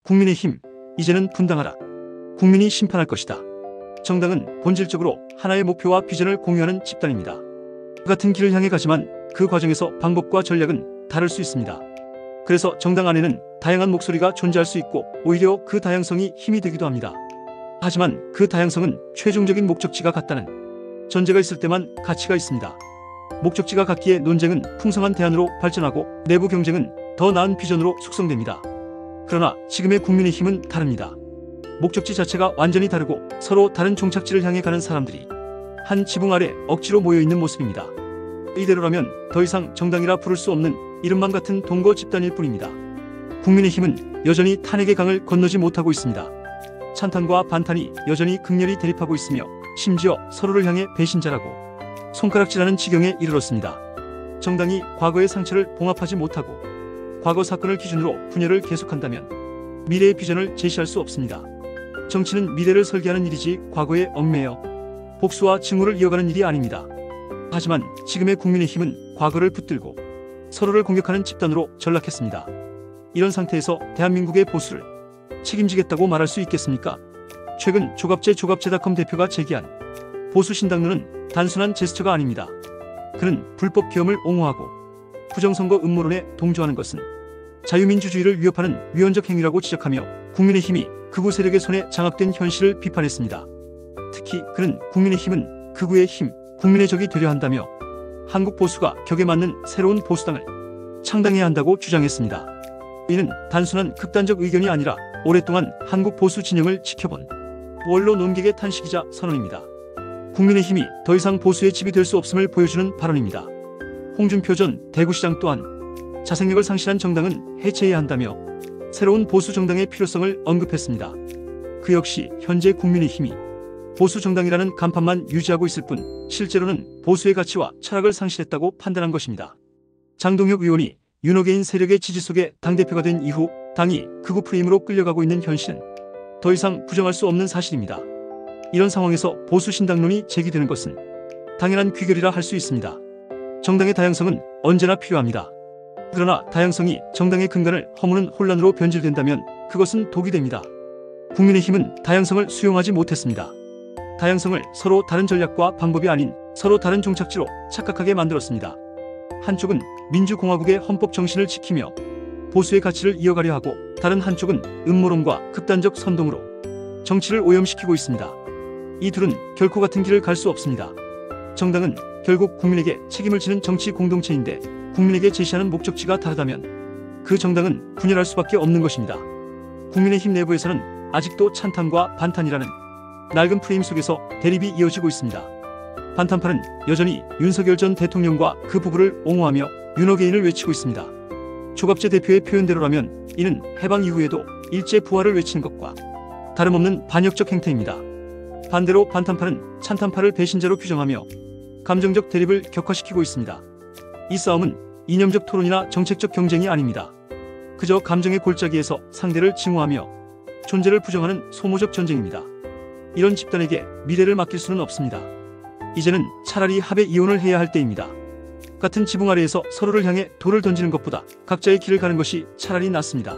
국민의힘, 이제는 분당하라. 국민이 심판할 것이다. 정당은 본질적으로 하나의 목표와 비전을 공유하는 집단입니다. 같은 길을 향해 가지만 그 과정에서 방법과 전략은 다를 수 있습니다. 그래서 정당 안에는 다양한 목소리가 존재할 수 있고 오히려 그 다양성이 힘이 되기도 합니다. 하지만 그 다양성은 최종적인 목적지가 같다는 전제가 있을 때만 가치가 있습니다. 목적지가 같기에 논쟁은 풍성한 대안으로 발전하고 내부 경쟁은 더 나은 비전으로 숙성됩니다. 그러나 지금의 국민의힘은 다릅니다. 목적지 자체가 완전히 다르고 서로 다른 종착지를 향해 가는 사람들이 한 지붕 아래 억지로 모여있는 모습입니다. 이대로라면 더 이상 정당이라 부를 수 없는 이름만 같은 동거 집단일 뿐입니다. 국민의힘은 여전히 탄핵의 강을 건너지 못하고 있습니다. 찬탄과 반탄이 여전히 극렬히 대립하고 있으며 심지어 서로를 향해 배신자라고 손가락질하는 지경에 이르렀습니다. 정당이 과거의 상처를 봉합하지 못하고 과거 사건을 기준으로 분열을 계속한다면 미래의 비전을 제시할 수 없습니다. 정치는 미래를 설계하는 일이지 과거에 얽매여 복수와 증오를 이어가는 일이 아닙니다. 하지만 지금의 국민의힘은 과거를 붙들고 서로를 공격하는 집단으로 전락했습니다. 이런 상태에서 대한민국의 보수를 책임지겠다고 말할 수 있겠습니까? 최근 조갑제닷컴 대표가 제기한 보수신당론은 단순한 제스처가 아닙니다. 그는 불법 계엄을 옹호하고 부정선거 음모론에 동조하는 것은 자유민주주의를 위협하는 위헌적 행위라고 지적하며 국민의힘이 극우 세력의 손에 장악된 현실을 비판했습니다. 특히 그는 국민의힘은 극우의 힘, 국민의 적이 되려 한다며 한국 보수가 격에 맞는 새로운 보수당을 창당해야 한다고 주장했습니다. 이는 단순한 극단적 의견이 아니라 오랫동안 한국 보수 진영을 지켜본 원로 논객의 탄식이자 선언입니다. 국민의힘이 더 이상 보수의 집이 될 수 없음을 보여주는 발언입니다. 홍준표 전 대구시장 또한 자생력을 상실한 정당은 해체해야 한다며 새로운 보수 정당의 필요성을 언급했습니다. 그 역시 현재 국민의힘이 보수 정당이라는 간판만 유지하고 있을 뿐 실제로는 보수의 가치와 철학을 상실했다고 판단한 것입니다. 장동혁 의원이 윤호개인 세력의 지지 속에 당대표가 된 이후 당이 극우 프레임으로 끌려가고 있는 현실은 더 이상 부정할 수 없는 사실입니다. 이런 상황에서 보수 신당론이 제기되는 것은 당연한 귀결이라 할 수 있습니다. 정당의 다양성은 언제나 필요합니다. 그러나 다양성이 정당의 근간을 허무는 혼란으로 변질된다면 그것은 독이 됩니다. 국민의힘은 다양성을 수용하지 못했습니다. 다양성을 서로 다른 전략과 방법이 아닌 서로 다른 종착지로 착각하게 만들었습니다. 한쪽은 민주공화국의 헌법 정신을 지키며 보수의 가치를 이어가려 하고 다른 한쪽은 음모론과 극단적 선동으로 정치를 오염시키고 있습니다. 이 둘은 결코 같은 길을 갈 수 없습니다. 정당은 결국 국민에게 책임을 지는 정치 공동체인데 국민에게 제시하는 목적지가 다르다면 그 정당은 분열할 수밖에 없는 것입니다. 국민의힘 내부에서는 아직도 찬탄과 반탄이라는 낡은 프레임 속에서 대립이 이어지고 있습니다. 반탄파는 여전히 윤석열 전 대통령과 그 부부를 옹호하며 윤호개인을 외치고 있습니다. 조갑제 대표의 표현대로라면 이는 해방 이후에도 일제 부활을 외치는 것과 다름없는 반역적 행태입니다. 반대로 반탄파는 찬탄파를 배신자로 규정하며 감정적 대립을 격화시키고 있습니다. 이 싸움은 이념적 토론이나 정책적 경쟁이 아닙니다. 그저 감정의 골짜기에서 상대를 증오하며 존재를 부정하는 소모적 전쟁입니다. 이런 집단에게 미래를 맡길 수는 없습니다. 이제는 차라리 합의 이혼을 해야 할 때입니다. 같은 지붕 아래에서 서로를 향해 돌을 던지는 것보다 각자의 길을 가는 것이 차라리 낫습니다.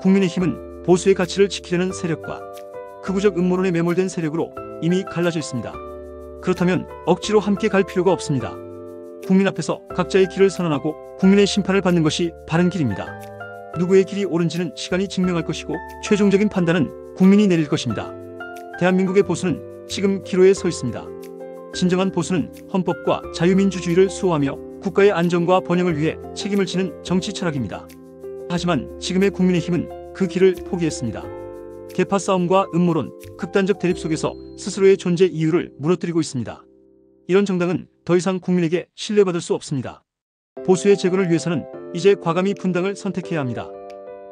국민의힘은 보수의 가치를 지키려는 세력과 극우적 음모론에 매몰된 세력으로 이미 갈라져 있습니다. 그렇다면 억지로 함께 갈 필요가 없습니다. 국민 앞에서 각자의 길을 선언하고 국민의 심판을 받는 것이 바른 길입니다. 누구의 길이 옳은지는 시간이 증명할 것이고 최종적인 판단은 국민이 내릴 것입니다. 대한민국의 보수는 지금 기로에 서 있습니다. 진정한 보수는 헌법과 자유민주주의를 수호하며 국가의 안정과 번영을 위해 책임을 지는 정치 철학입니다. 하지만 지금의 국민의힘은 그 길을 포기했습니다. 계파 싸움과 음모론, 극단적 대립 속에서 스스로의 존재 이유를 무너뜨리고 있습니다. 이런 정당은 더 이상 국민에게 신뢰받을 수 없습니다. 보수의 재건을 위해서는 이제 과감히 분당을 선택해야 합니다.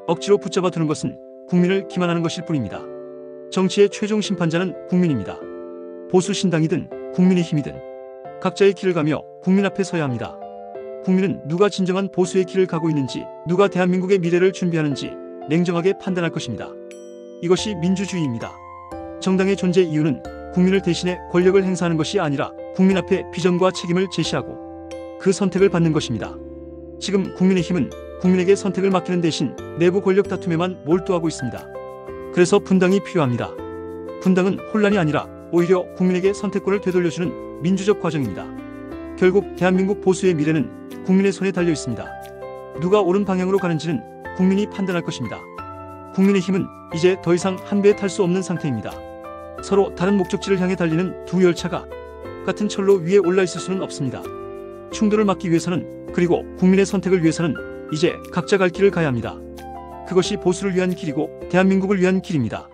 억지로 붙잡아 두는 것은 국민을 기만하는 것일 뿐입니다. 정치의 최종 심판자는 국민입니다. 보수 신당이든 국민의힘이든 각자의 길을 가며 국민 앞에 서야 합니다. 국민은 누가 진정한 보수의 길을 가고 있는지, 누가 대한민국의 미래를 준비하는지 냉정하게 판단할 것입니다. 이것이 민주주의입니다. 정당의 존재 이유는 국민을 대신해 권력을 행사하는 것이 아니라 국민 앞에 비전과 책임을 제시하고 그 선택을 받는 것입니다. 지금 국민의힘은 국민에게 선택을 맡기는 대신 내부 권력 다툼에만 몰두하고 있습니다. 그래서 분당이 필요합니다. 분당은 혼란이 아니라 오히려 국민에게 선택권을 되돌려주는 민주적 과정입니다. 결국 대한민국 보수의 미래는 국민의 손에 달려 있습니다. 누가 옳은 방향으로 가는지는 국민이 판단할 것입니다. 국민의힘은 이제 더 이상 한 배에 탈 수 없는 상태입니다. 서로 다른 목적지를 향해 달리는 두 열차가 같은 철로 위에 올라 있을 수는 없습니다. 충돌을 막기 위해서는, 그리고 국민의 선택을 위해서는 이제 각자 갈 길을 가야 합니다. 그것이 보수를 위한 길이고 대한민국을 위한 길입니다.